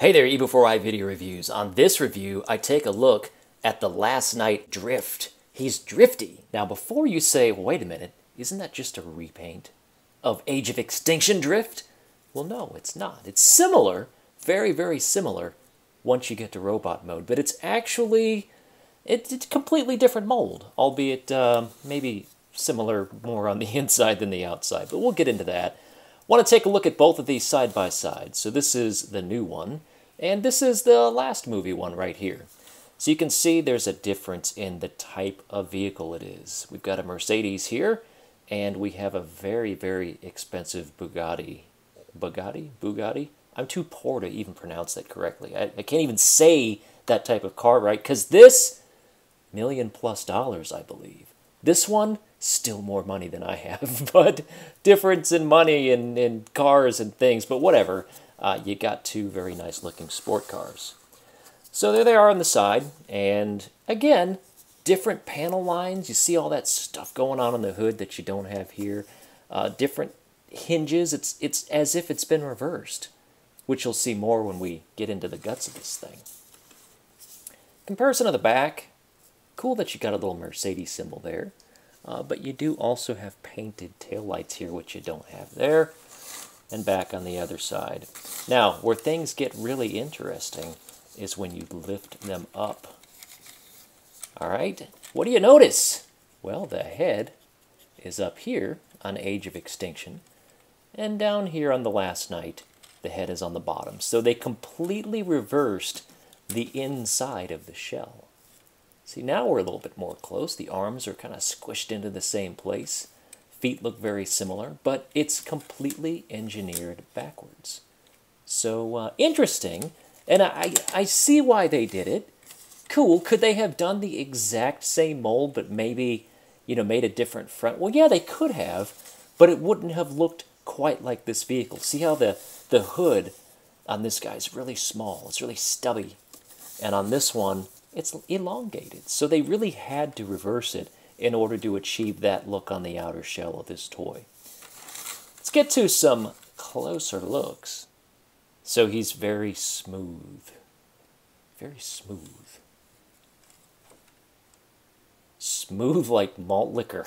Hey there, eBEFOREi video reviews. On this review, I take a look at the Last Night Drift. He's drifty. Now, before you say, well, wait a minute, isn't that just a repaint of Age of Extinction Drift? Well, no, it's not. It's similar, very, very similar once you get to robot mode, but it's actually, it's a completely different mold, albeit maybe similar more on the inside than the outside, but we'll get into that. Want to take a look at both of these side by side. So this is the new one, and this is the last movie one right here. So you can see there's a difference in the type of vehicle it is. We've got a Mercedes here, and we have a very, very expensive Bugatti. Bugatti? I'm too poor to even pronounce that correctly. I can't even say that type of car right, because this, $1 million+, I believe. This one, still more money than I have, but difference in money and cars and things, but whatever. You got two very nice looking sport cars. So there they are on the side, and again, different panel lines. You see all that stuff going on the hood that you don't have here. Different hinges. It's as if it's been reversed, which you'll see more when we get into the guts of this thing. Comparison of the back. Cool that you got a little Mercedes symbol there. But you do also have painted taillights here, which you don't have there. And back on the other side. Now, where things get really interesting is when you lift them up. Alright, what do you notice? Well, the head is up here on Age of Extinction. And down here on the Last Night, the head is on the bottom. So they completely reversed the inside of the shell. See, now we're a little bit more close. The arms are kind of squished into the same place. Feet look very similar, but it's completely engineered backwards. So, interesting. And I see why they did it. Cool. Could they have done the exact same mold, but maybe, you know, made a different front? Well, yeah, they could have, but it wouldn't have looked quite like this vehicle. See how the hood on this guy is really small. It's really stubby. And on this one, it's elongated. So they really had to reverse it in order to achieve that look on the outer shell of this toy. Let's get to some closer looks. So he's very smooth. Very smooth. Smooth like malt liquor.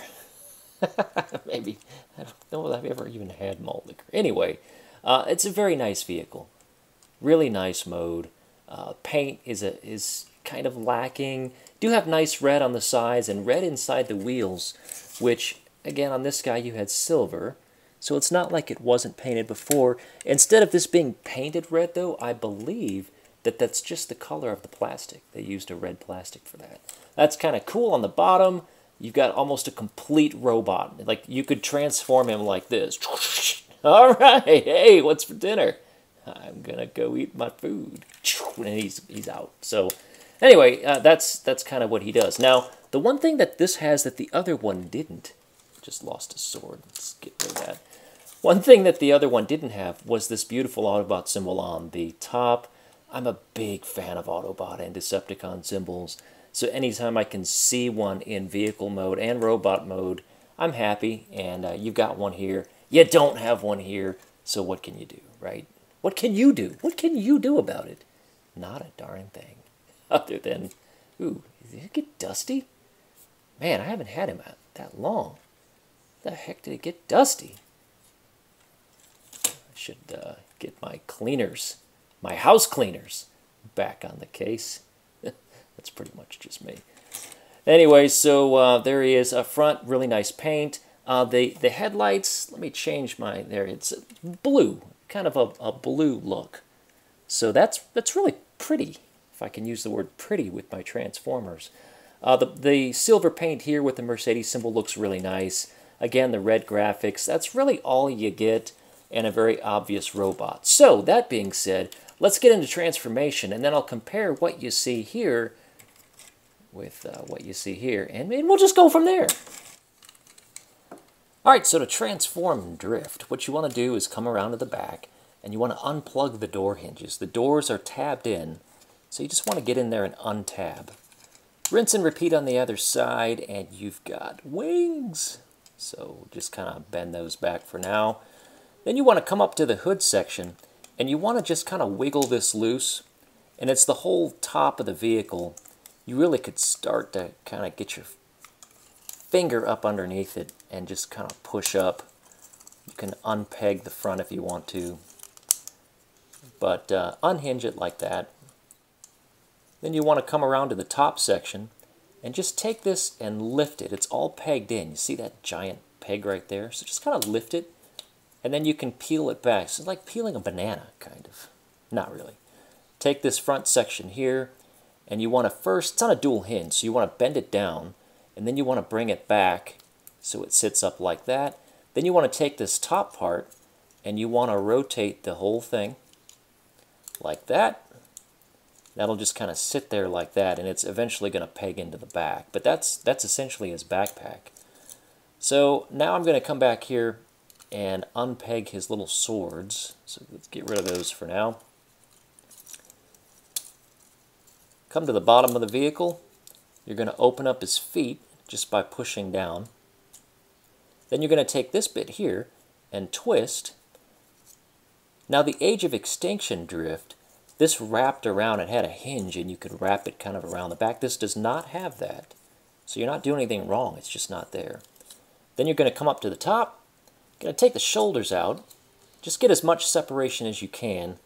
Maybe. I don't know if I've ever even had malt liquor. Anyway, it's a very nice vehicle. Really nice mode. Paint is kind of lacking. Do have nice red on the sides and red inside the wheels, which, again, on this guy you had silver, so it's not like it wasn't painted before. Instead of this being painted red, though, I believe that that's just the color of the plastic. They used a red plastic for that. That's kind of cool. On the bottom, you've got almost a complete robot. Like, you could transform him like this. All right, hey, what's for dinner? I'm gonna go eat my food. And he's out. So anyway, that's kind of what he does. Now, the one thing that this has that the other one didn't, just lost a sword. Let's get rid of that. One thing that the other one didn't have was this beautiful Autobot symbol on the top. I'm a big fan of Autobot and Decepticon symbols, so anytime I can see one in vehicle mode and robot mode, I'm happy. And you've got one here. You don't have one here, so what can you do, right? What can you do? What can you do about it? Not a darn thing. Other than, ooh, did it get dusty? Man, I haven't had him out that long. The heck did it get dusty? I should get my cleaners, my house cleaners, back on the case. That's pretty much just me. Anyway, so there he is up front. Really nice paint. The headlights, let me change my, there, it's blue. Kind of a blue look. So that's really pretty, if I can use the word pretty with my Transformers. The silver paint here with the Mercedes symbol looks really nice. Again, the red graphics, that's really all you get, and a very obvious robot. So, that being said, let's get into transformation, and then I'll compare what you see here with what you see here, and we'll just go from there. Alright, so to transform Drift, what you want to do is come around to the back, and you want to unplug the door hinges. The doors are tabbed in, so you just want to get in there and untab. Rinse and repeat on the other side, and you've got wings. So just kind of bend those back for now. Then you want to come up to the hood section, And you want to just kind of wiggle this loose. And it's the whole top of the vehicle. You really could start to kind of get your finger up underneath it and just kind of push up. You can unpeg the front if you want to. But unhinge it like that. Then you want to come around to the top section and just take this and lift it. It's all pegged in. You see that giant peg right there? So just kind of lift it, and then you can peel it back. So it's like peeling a banana, kind of. Not really. Take this front section here, and you want to first, it's on a dual hinge, so you want to bend it down, and then you want to bring it back so it sits up like that. Then you want to take this top part, and you want to rotate the whole thing like that. That'll just kind of sit there like that, and it's eventually going to peg into the back. But that's essentially his backpack. So now I'm going to come back here and unpeg his little swords. So let's get rid of those for now. Come to the bottom of the vehicle. You're going to open up his feet just by pushing down. Then you're going to take this bit here and twist. Now the Age of Extinction drift, this wrapped around, it had a hinge and you could wrap it kind of around the back. This does not have that. So you're not doing anything wrong, it's just not there. Then you're going to come up to the top, going to take the shoulders out, just get as much separation as you can.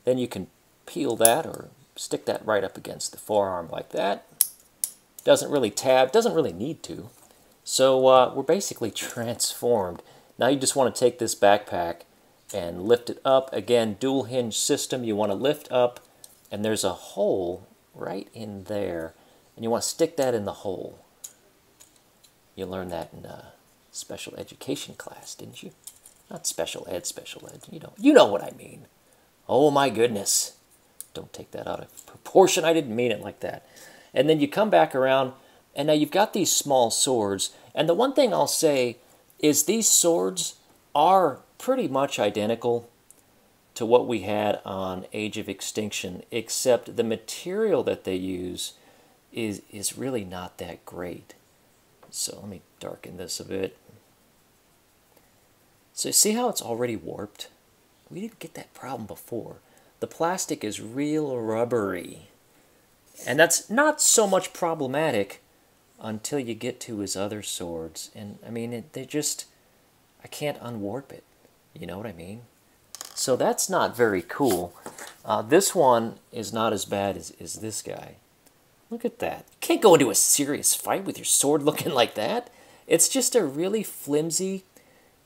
Then you can peel that or stick that right up against the forearm like that. Doesn't really tab, doesn't really need to. So we're basically transformed. Now you just want to take this backpack and lift it up. Again, dual hinge system. You want to lift up, and there's a hole right in there, and you want to stick that in the hole. You learned that in special education class, didn't you? Not special ed, special ed. You know what I mean. Oh my goodness. Don't take that out of proportion. I didn't mean it like that. And then you come back around, and now you've got these small swords. And the one thing I'll say is these swords are pretty much identical to what we had on Age of Extinction, except the material that they use is really not that great. So let me darken this a bit. So see how it's already warped? We didn't get that problem before. The plastic is real rubbery. And that's not so much problematic until you get to his other swords. And I mean, they just, I can't unwarp it. You know what I mean? So that's not very cool. This one is not as bad as this guy. Look at that. You can't go into a serious fight with your sword looking like that. It's just a really flimsy,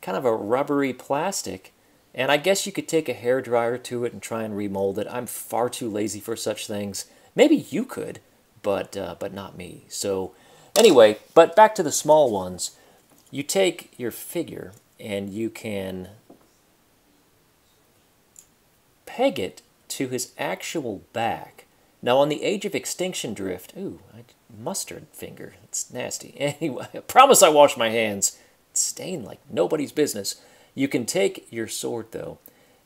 kind of a rubbery plastic. And I guess you could take a hairdryer to it and try and remold it. I'm far too lazy for such things. Maybe you could, but not me. So anyway, but back to the small ones. You take your figure and you can peg it to his actual back. Now on the Age of Extinction drift, ooh, mustard finger, it's nasty. Anyway, I promise I wash my hands. It's stained like nobody's business. You can take your sword though,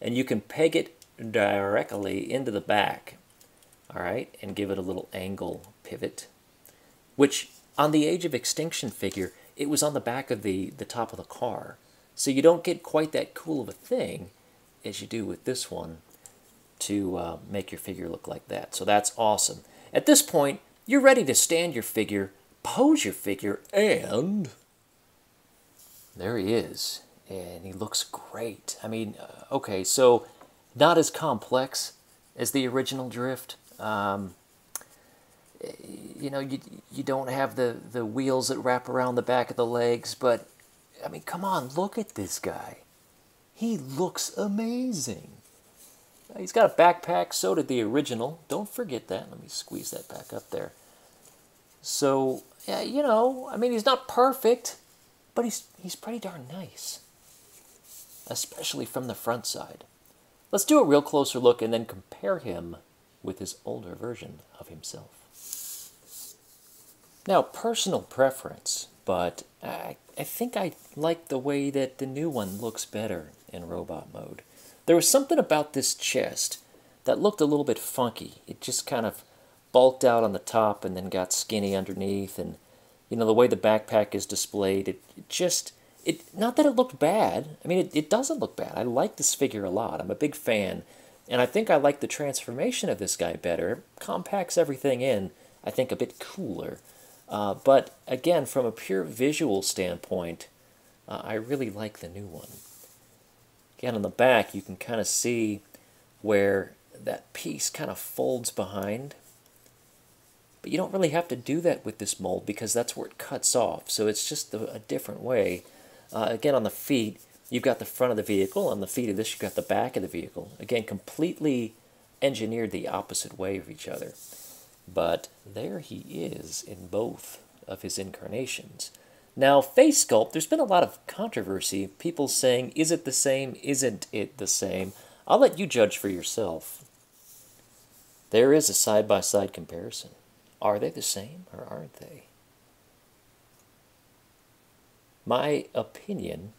and you can peg it directly into the back, all right, and give it a little angle pivot, which on the Age of Extinction figure, it was on the back of the top of the car. So you don't get quite that cool of a thing as you do with this one to make your figure look like that. So that's awesome. At this point, you're ready to stand your figure, pose your figure, and there he is. And he looks great. I mean, okay, so not as complex as the original drift. You know, you don't have the wheels that wrap around the back of the legs, but I mean, come on, look at this guy. He looks amazing. He's got a backpack, so did the original. Don't forget that. Let me squeeze that back up there. So, yeah, you know, I mean, he's not perfect, but he's pretty darn nice. Especially from the front side. Let's do a real closer look and then compare him with his older version of himself. Now, personal preference, but I think I like the way that the new one looks better in robot mode. There was something about this chest that looked a little bit funky. It just kind of bulked out on the top and then got skinny underneath. And, you know, the way the backpack is displayed, it Not that it looked bad. I mean, it doesn't look bad. I like this figure a lot. I'm a big fan. And I think I like the transformation of this guy better. It compacts everything in, I think, a bit cooler. But again, from a pure visual standpoint, I really like the new one. Again, on the back, you can kind of see where that piece kind of folds behind. But you don't really have to do that with this mold because that's where it cuts off. So it's just a different way. Again, on the feet, you've got the front of the vehicle. On the feet of this, you've got the back of the vehicle. Again, completely engineered the opposite way of each other. But there he is in both of his incarnations. Now, face sculpt, there's been a lot of controversy. People saying, is it the same? Isn't it the same? I'll let you judge for yourself. There is a side-by-side comparison. Are they the same or aren't they? My opinion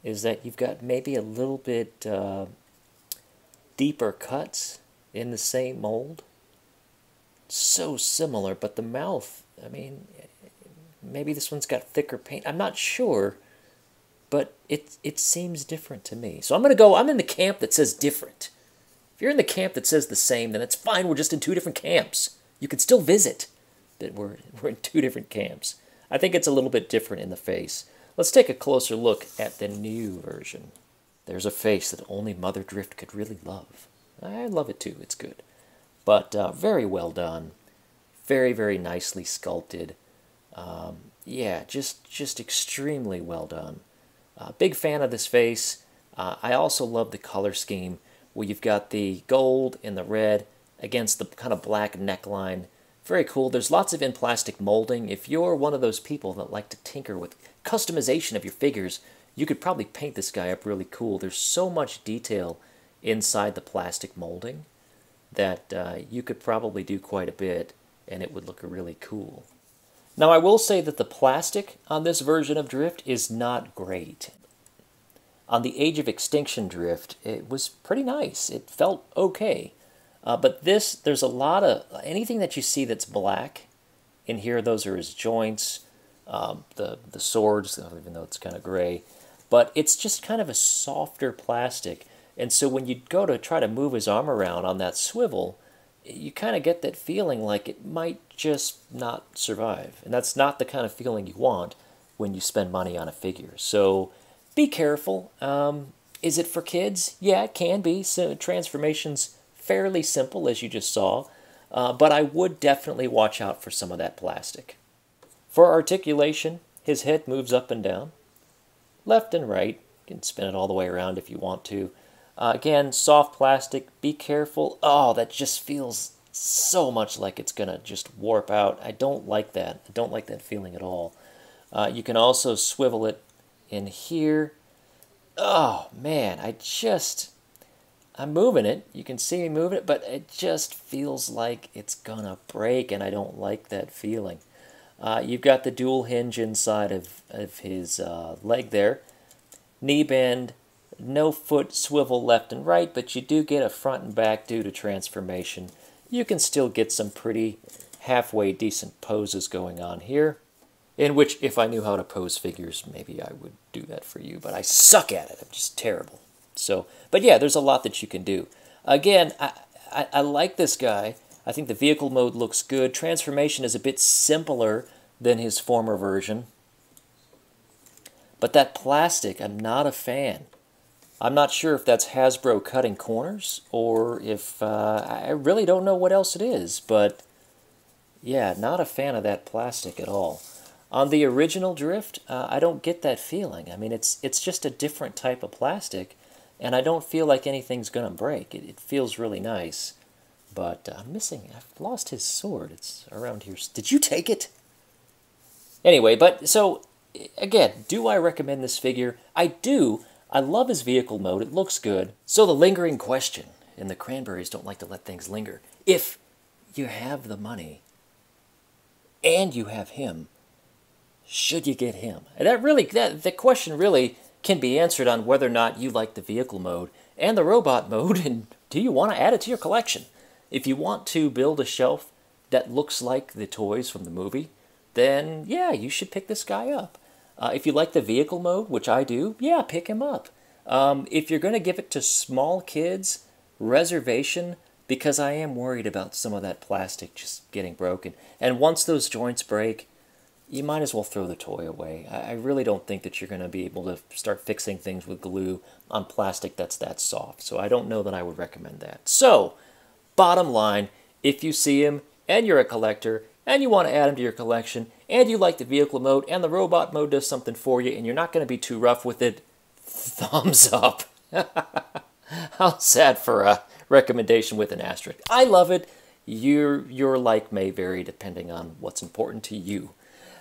is that you've got maybe a little bit deeper cuts in the same mold. So similar, but the mouth, I mean, maybe this one's got thicker paint. I'm not sure, but it seems different to me. So I'm in the camp that says different. If you're in the camp that says the same, then it's fine. We're just in two different camps. You can still visit, but we're in two different camps. I think it's a little bit different in the face. Let's take a closer look at the new version. There's a face that only Mother Drift could really love. I love it too. It's good. But very well done. Very, very nicely sculpted. Yeah, just extremely well done. Big fan of this face. I also love the color scheme where you've got the gold and the red against the kind of black neckline. Very cool. There's lots of in-plastic molding. If you're one of those people that like to tinker with customization of your figures, you could probably paint this guy up really cool. There's so much detail inside the plastic molding that you could probably do quite a bit and it would look really cool. Now, I will say that the plastic on this version of Drift is not great. On the Age of Extinction Drift, it was pretty nice. It felt okay. But this, there's a lot of, anything that you see that's black in here, those are his joints, the swords, even though it's kind of gray. But it's just kind of a softer plastic. And so when you go to try to move his arm around on that swivel, you kind of get that feeling like it might just not survive. And that's not the kind of feeling you want when you spend money on a figure. So be careful. Is it for kids? Yeah, it can be. So transformation's fairly simple, as you just saw. But I would definitely watch out for some of that plastic. For articulation, his head moves up and down, left and right. You can spin it all the way around if you want to. Again, soft plastic, be careful. Oh, that just feels so much like it's going to just warp out. I don't like that. I don't like that feeling at all. You can also swivel it in here. Oh, man, I'm moving it. You can see me moving it, but it just feels like it's going to break, and I don't like that feeling. You've got the dual hinge inside of his leg there. Knee bend. No foot swivel left and right, but you do get a front and back due to transformation. You can still get some pretty halfway decent poses going on here, in which if I knew how to pose figures, maybe I would do that for you, but I suck at it. I'm just terrible. So, but yeah, there's a lot that you can do. Again, I like this guy. I think the vehicle mode looks good. Transformation is a bit simpler than his former version. But that plastic, I'm not a fan. I'm not sure if that's Hasbro cutting corners or if I really don't know what else it is, but yeah, not a fan of that plastic at all. On the original Drift, I don't get that feeling. I mean, it's just a different type of plastic, and I don't feel like anything's going to break. It feels really nice, but I've lost his sword. It's around here. Did you take it? Anyway, but so, again, do I recommend this figure? I do. I love his vehicle mode. It looks good. So the lingering question, and the Cranberries don't like to let things linger. If you have the money and you have him, should you get him? The question really can be answered on whether or not you like the vehicle mode and the robot mode, and do you want to add it to your collection? If you want to build a shelf that looks like the toys from the movie, then yeah, you should pick this guy up. If you like the vehicle mode, which I do, yeah, pick him up. If you're going to give it to small kids, reservation, because I am worried about some of that plastic just getting broken. And once those joints break, you might as well throw the toy away. I really don't think that you're going to be able to start fixing things with glue on plastic that's that soft. So I don't know that I would recommend that. So, bottom line, if you see him and you're a collector and you want to add him to your collection and you like the vehicle mode and the robot mode does something for you and you're not going to be too rough with it, thumbs up. How sad for a recommendation with an asterisk. I love it. Your like may vary depending on what's important to you.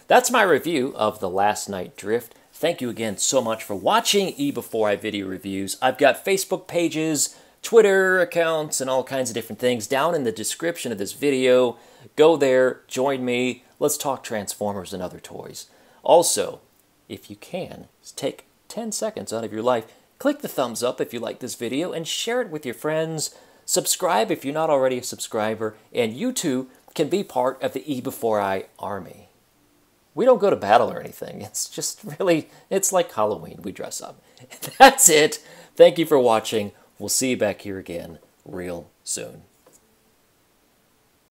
That's my review of The Last Night Drift. Thank you again so much for watching eBEFOREi video reviews. I've got Facebook pages, Twitter accounts, and all kinds of different things down in the description of this video. Go there, join me, let's talk Transformers and other toys. Also, if you can, take 10 seconds out of your life, click the thumbs up if you like this video, and share it with your friends. Subscribe if you're not already a subscriber, and you too can be part of the eBEFOREi army. We don't go to battle or anything. It's just really, it's like Halloween. We dress up. That's it. Thank you for watching. We'll see you back here again real soon.